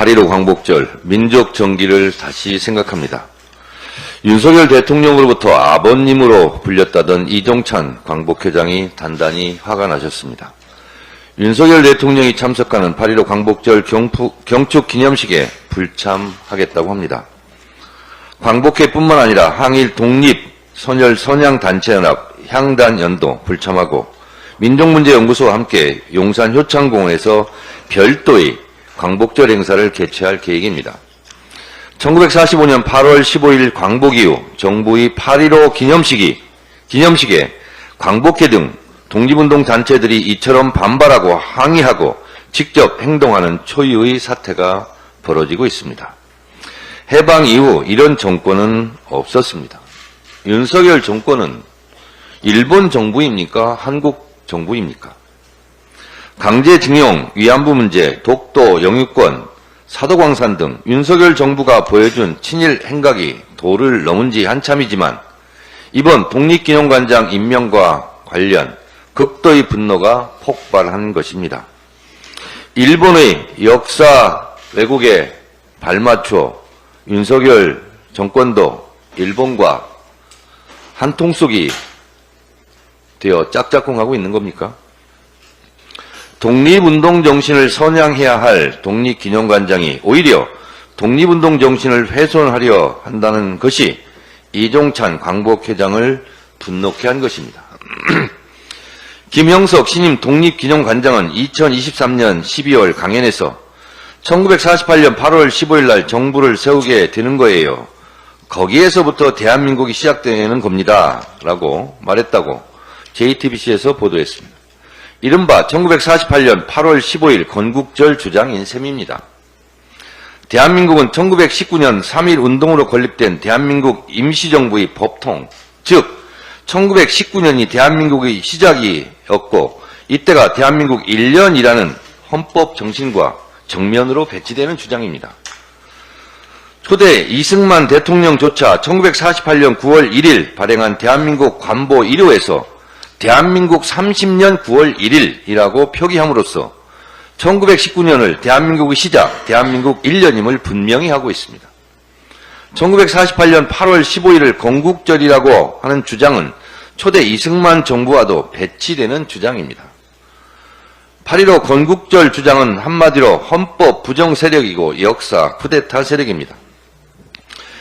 8.15 광복절 민족 정기를 다시 생각합니다. 윤석열 대통령으로부터 아버님으로 불렸다던 이종찬 광복회장이 단단히 화가 나셨습니다. 윤석열 대통령이 참석하는 8.15 광복절 경축 기념식에 불참하겠다고 합니다. 광복회뿐만 아니라 항일 독립 선열 선양단체연합 향단연도 불참하고 민족문제연구소와 함께 용산 효창공원에서 별도의 광복절 행사를 개최할 계획입니다. 1945년 8월 15일 광복 이후 정부의 8.15 기념식에 광복회 등 독립운동 단체들이 이처럼 반발하고 항의하고 직접 행동하는 초유의 사태가 벌어지고 있습니다. 해방 이후 이런 정권은 없었습니다. 윤석열 정권은 일본 정부입니까? 한국 정부입니까? 강제징용, 위안부 문제, 독도, 영유권, 사도광산 등 윤석열 정부가 보여준 친일 행각이 도를 넘은 지 한참이지만 이번 독립기념관장 임명과 관련 극도의 분노가 폭발한 것입니다. 일본의 역사 왜곡에 발맞춰 윤석열 정권도 일본과 한통속이 되어 짝짝꿍하고 있는 겁니까? 독립운동 정신을 선양해야 할 독립기념관장이 오히려 독립운동 정신을 훼손하려 한다는 것이 이종찬 광복회장을 분노케 한 것입니다. 김형석 신임 독립기념관장은 2023년 12월 강연에서 1948년 8월 15일 날 정부를 세우게 되는 거예요. 거기에서부터 대한민국이 시작되는 겁니다. 라고 말했다고 JTBC에서 보도했습니다. 이른바 1948년 8월 15일 건국절 주장인 셈입니다. 대한민국은 1919년 3.1 운동으로 건립된 대한민국 임시정부의 법통, 즉 1919년이 대한민국의 시작이었고 이때가 대한민국 1년이라는 헌법 정신과 정면으로 배치되는 주장입니다. 초대 이승만 대통령조차 1948년 9월 1일 발행한 대한민국 관보 1호에서 대한민국 30년 9월 1일이라고 표기함으로써 1919년을 대한민국의 시작, 대한민국 1년임을 분명히 하고 있습니다. 1948년 8월 15일을 건국절이라고 하는 주장은 초대 이승만 정부와도 배치되는 주장입니다. 8.15 건국절 주장은 한마디로 헌법 부정 세력이고 역사 쿠데타 세력입니다.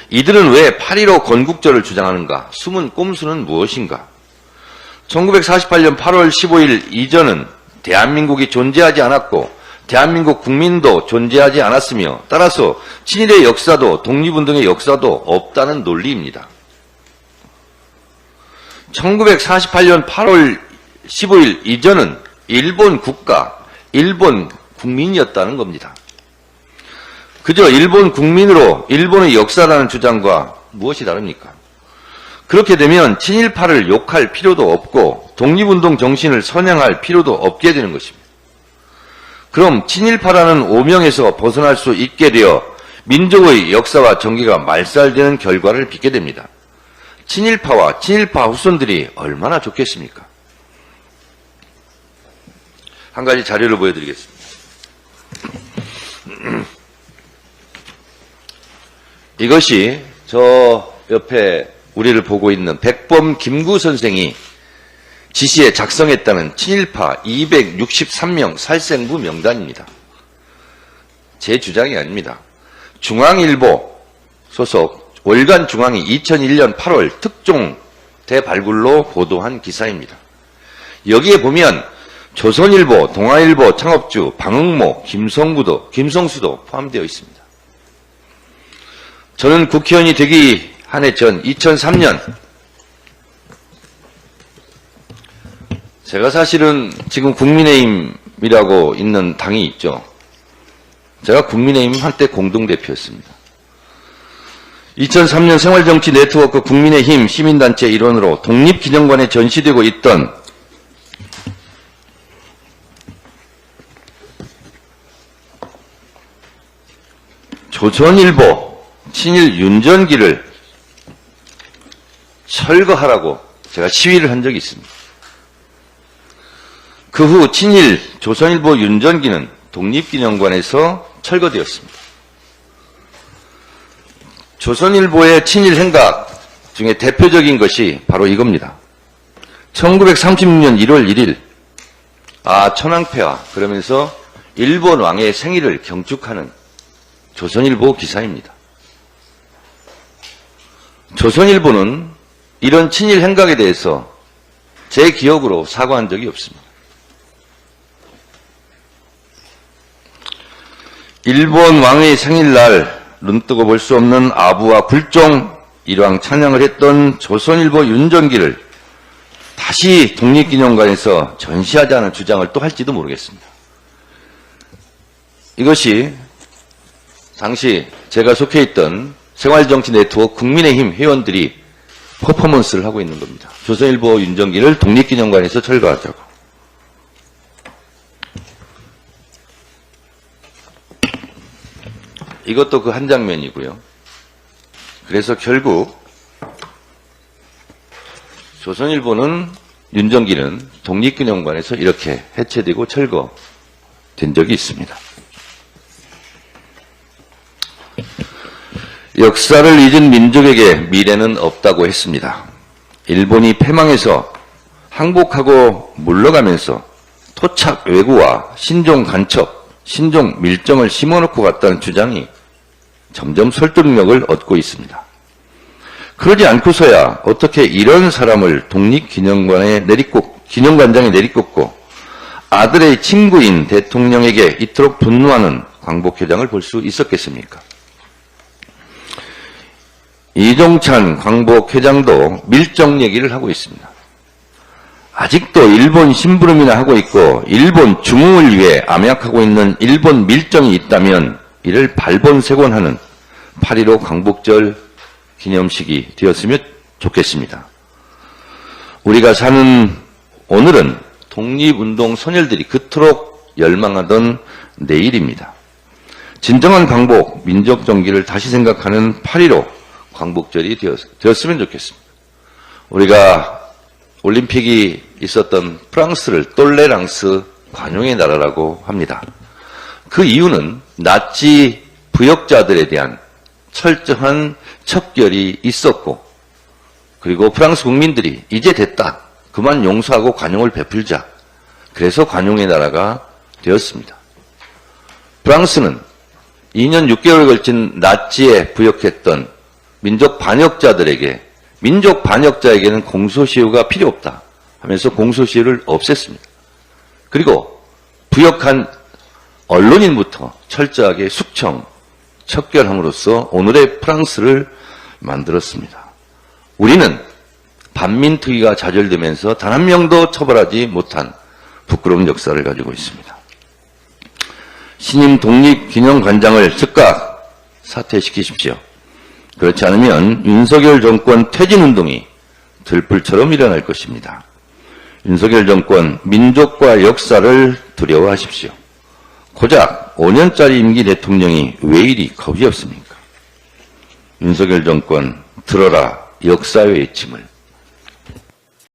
이들은 왜 8.15 건국절을 주장하는가? 숨은 꼼수는 무엇인가? 1948년 8월 15일 이전은 대한민국이 존재하지 않았고 대한민국 국민도 존재하지 않았으며 따라서 친일의 역사도 독립운동의 역사도 없다는 논리입니다. 1948년 8월 15일 이전은 일본 국가, 일본 국민이었다는 겁니다. 그저 일본 국민으로 일본의 역사라는 주장과 무엇이 다릅니까? 그렇게 되면 친일파를 욕할 필요도 없고 독립운동 정신을 선양할 필요도 없게 되는 것입니다. 그럼 친일파라는 오명에서 벗어날 수 있게 되어 민족의 역사와 정기가 말살되는 결과를 빚게 됩니다. 친일파와 친일파 후손들이 얼마나 좋겠습니까? 한 가지 자료를 보여드리겠습니다. 이것이 저 옆에 우리를 보고 있는 백범 김구 선생이 지시에 작성했다는 친일파 263명 살생부 명단입니다. 제 주장이 아닙니다. 중앙일보 소속 월간중앙이 2001년 8월 특종 대발굴로 보도한 기사입니다. 여기에 보면 조선일보, 동아일보 창업주 방응모, 김성수도 포함되어 있습니다. 저는 국회의원이 되기 한 해 전 2003년 제가 사실은 지금 국민의힘이라고 있는 당이 있죠. 제가 국민의힘 한때 공동대표였습니다. 2003년 생활정치 네트워크 국민의힘 시민단체 일원으로 독립기념관에 전시되고 있던 조선일보 친일 윤전기를 철거하라고 제가 시위를 한 적이 있습니다. 그 후 친일 조선일보 윤전기는 독립기념관에서 철거되었습니다. 조선일보의 친일 행각 중에 대표적인 것이 바로 이겁니다. 1936년 1월 1일 천황폐하 그러면서 일본 왕의 생일을 경축하는 조선일보 기사입니다. 조선일보는 이런 친일 행각에 대해서 제 기억으로 사과한 적이 없습니다. 일본 왕의 생일날 눈뜨고 볼 수 없는 아부와 굴종 일왕 찬양을 했던 조선일보 윤정기를 다시 독립기념관에서 전시하자는 주장을 또 할지도 모르겠습니다. 이것이 당시 제가 속해 있던 생활정치 네트워크 국민의힘 회원들이 퍼포먼스를 하고 있는 겁니다. 조선일보 윤정기를 독립기념관에서 철거하자고. 이것도 그 한 장면이고요. 그래서 결국 조선일보는 윤정기는 독립기념관에서 이렇게 해체되고 철거된 적이 있습니다. 역사를 잊은 민족에게 미래는 없다고 했습니다. 일본이 패망해서 항복하고 물러가면서 토착 왜구와 신종 간첩, 신종 밀정을 심어놓고 갔다는 주장이 점점 설득력을 얻고 있습니다. 그러지 않고서야 어떻게 이런 사람을 독립기념관장에 내리꽂고 아들의 친구인 대통령에게 이토록 분노하는 광복회장을 볼 수 있었겠습니까? 이종찬 광복회장도 밀정 얘기를 하고 있습니다. 아직도 일본 심부름이나 하고 있고 일본 중흥을 위해 암약하고 있는 일본 밀정이 있다면 이를 발본색원하는 8.15 광복절 기념식이 되었으면 좋겠습니다. 우리가 사는 오늘은 독립운동 소녀들이 그토록 열망하던 내일입니다. 진정한 광복, 민족정기를 다시 생각하는 8.15 광복절이 되었으면 좋겠습니다. 우리가 올림픽이 있었던 프랑스를 똘레랑스 관용의 나라라고 합니다. 그 이유는 나치 부역자들에 대한 철저한 척결이 있었고 그리고 프랑스 국민들이 이제 됐다. 그만 용서하고 관용을 베풀자. 그래서 관용의 나라가 되었습니다. 프랑스는 2년 6개월에 걸친 나치에 부역했던 민족 반역자들에게 민족 반역자에게는 공소시효가 필요 없다 하면서 공소시효를 없앴습니다. 그리고 부역한 언론인부터 철저하게 숙청, 척결함으로써 오늘의 프랑스를 만들었습니다. 우리는 반민특위가 좌절되면서 단 한 명도 처벌하지 못한 부끄러운 역사를 가지고 있습니다. 신임 독립기념관장을 즉각 사퇴시키십시오. 그렇지 않으면 윤석열 정권 퇴진운동이 들불처럼 일어날 것입니다. 윤석열 정권 민족과 역사를 두려워하십시오. 고작 5년짜리 임기 대통령이 왜 이리 겁이 없습니까? 윤석열 정권 들어라 역사의 외침을.